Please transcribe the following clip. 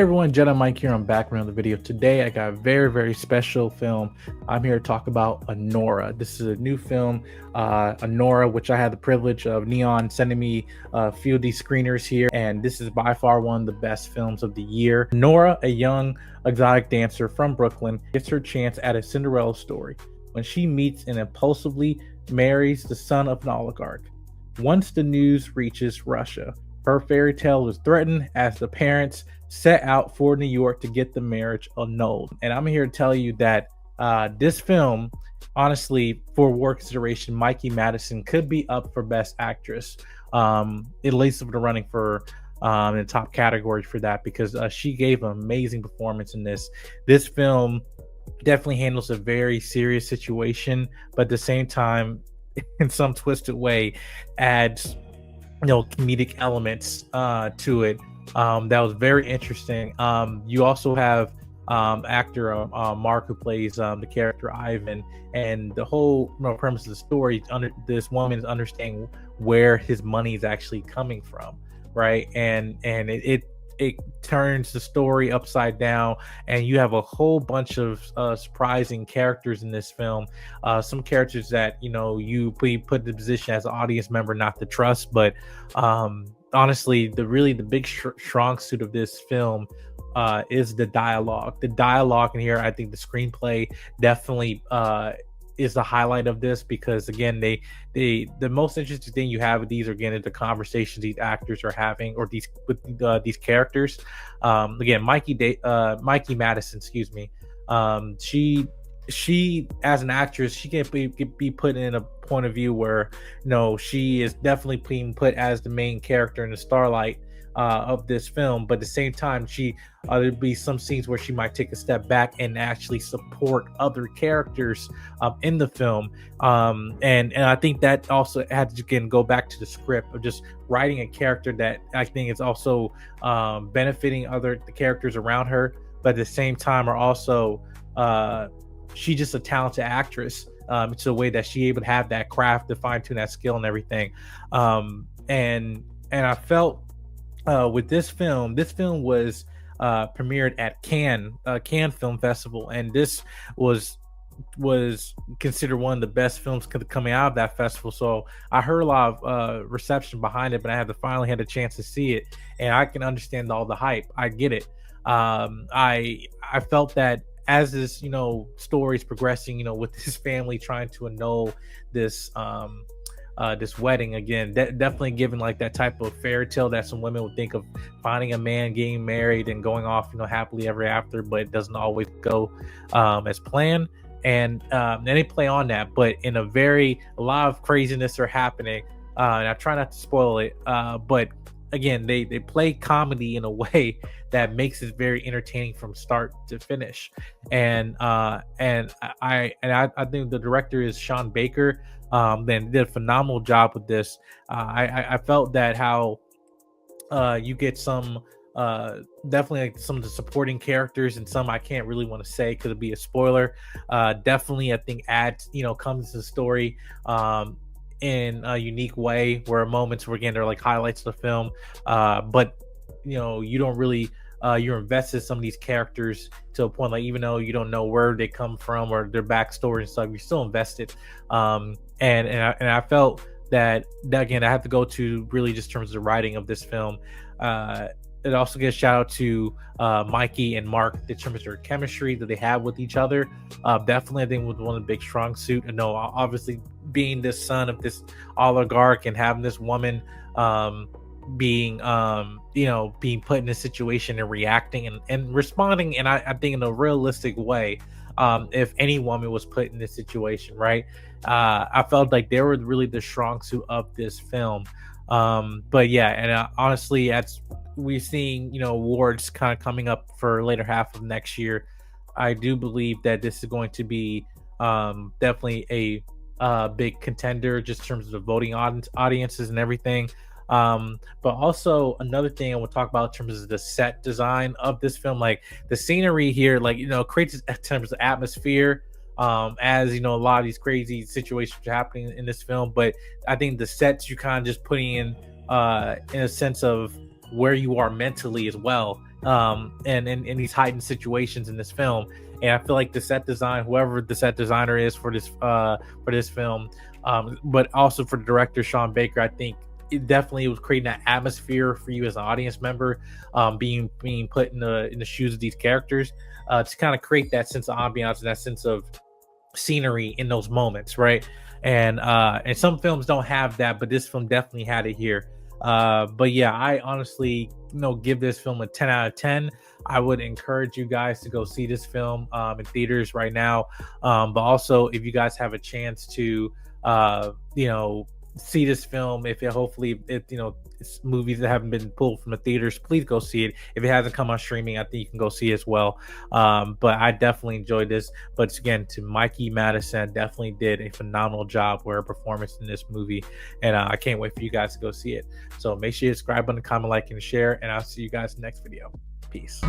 Hey everyone, Jedi Mike here. I'm back around the video. Today I got a very special film. I'm here to talk about Anora. This is a new film, Anora, which I had the privilege of Neon sending me a few of these screeners here, and this is by far one of the best films of the year. Anora, a young exotic dancer from Brooklyn, gets her chance at a Cinderella story when she meets and impulsively marries the son of an oligarch. Once the news reaches Russia, her fairy tale is threatened as the parents set out for New York to get the marriage annulled. And I'm here to tell you that this film, honestly, for war consideration, Mikey Madison could be up for Best Actress, at least for the running for in the top category for that, because she gave an amazing performance in this. This film definitely handles a very serious situation, but at the same time, in some twisted way, adds comedic elements to it. That was very interesting. You also have actor Mark, who plays the character Ivan, and the whole premise of the story, this woman is understanding where his money is actually coming from, right? And it turns the story upside down, and you have a whole bunch of surprising characters in this film. Some characters that you put in the position as an audience member not to trust, but honestly, the big strong suit of this film is the dialogue. The dialogue in here, I think the screenplay definitely is the highlight of this, because again, the most interesting thing you have with these are, again, the conversations these actors are having, or these characters. Again, Mikey Madison, excuse me. She as an actress, she can be put in a point of view where she is definitely being put as the main character in the starlight of this film, but at the same time, there'd be some scenes where she might take a step back and actually support other characters in the film, and I think that also had to, again, go back to the script of just writing a character that I think is also benefiting the characters around her, but at the same time are also she's just a talented actress. It's a way that she able to have that craft to fine tune that skill and everything. And I felt with this film was premiered at Cannes Film Festival, and this was considered one of the best films coming out of that festival. So I heard a lot of reception behind it, but I had finally had a chance to see it, and I can understand all the hype. I get it. I felt that as this story is progressing, with this family trying to annul this this wedding, again, definitely given like that type of fairy tale that some women would think of, finding a man, getting married, and going off happily ever after, but it doesn't always go as planned. And they play on that, but in a lot of craziness are happening, and I try not to spoil it, but again, they play comedy in a way that makes it very entertaining from start to finish. And I think the director is Sean Baker. Then did a phenomenal job with this. I felt that how you get some definitely like some of the supporting characters, and some I can't really want to say because it'd be a spoiler. Definitely, I think comes to the story in a unique way, where moments where, again, they're like highlights of the film, but you don't really you're invested in some of these characters to a point, like, even though you don't know where they come from or their backstory and stuff, you're still invested. And I felt that again, I have to go to really just terms of the writing of this film. It also gives a shout out to Mikey and Mark in terms of their chemistry that they have with each other. Definitely, I think, was one of the big strong suit. And obviously, being this son of this oligarch and having this woman being being put in a situation and reacting and responding, and I think in a realistic way, if any woman was put in this situation, right? I felt like they were really the strong suit of this film. But yeah, and honestly, we're seeing awards kind of coming up for later half of next year. I do believe that this is going to be definitely a big contender, just in terms of the voting audiences and everything. But also another thing I want to talk about in terms of the set design of this film, like the scenery here, like creates in terms of atmosphere, as a lot of these crazy situations are happening in this film. But I think the sets you kind of just putting in a sense of where you are mentally as well, and in these heightened situations in this film. And I feel like the set design, whoever the set designer is for this film, but also for the director Sean Baker, I think it definitely was creating that atmosphere for you as an audience member, being put in the shoes of these characters, to kind of create that sense of ambiance and that sense of scenery in those moments, right? And some films don't have that, but this film definitely had it here. But yeah, I honestly, give this film a 10 out of 10. I would encourage you guys to go see this film in theaters right now. But also, if you guys have a chance to, see this film, if it hopefully, it's movies that haven't been pulled from the theaters, please go see it. If it hasn't come on streaming, I think you can go see it as well. But I definitely enjoyed this. But again, to Mikey Madison, definitely did a phenomenal job with her performance in this movie, and I can't wait for you guys to go see it. So make sure you subscribe, comment, like, and share, and I'll see you guys next video. Peace.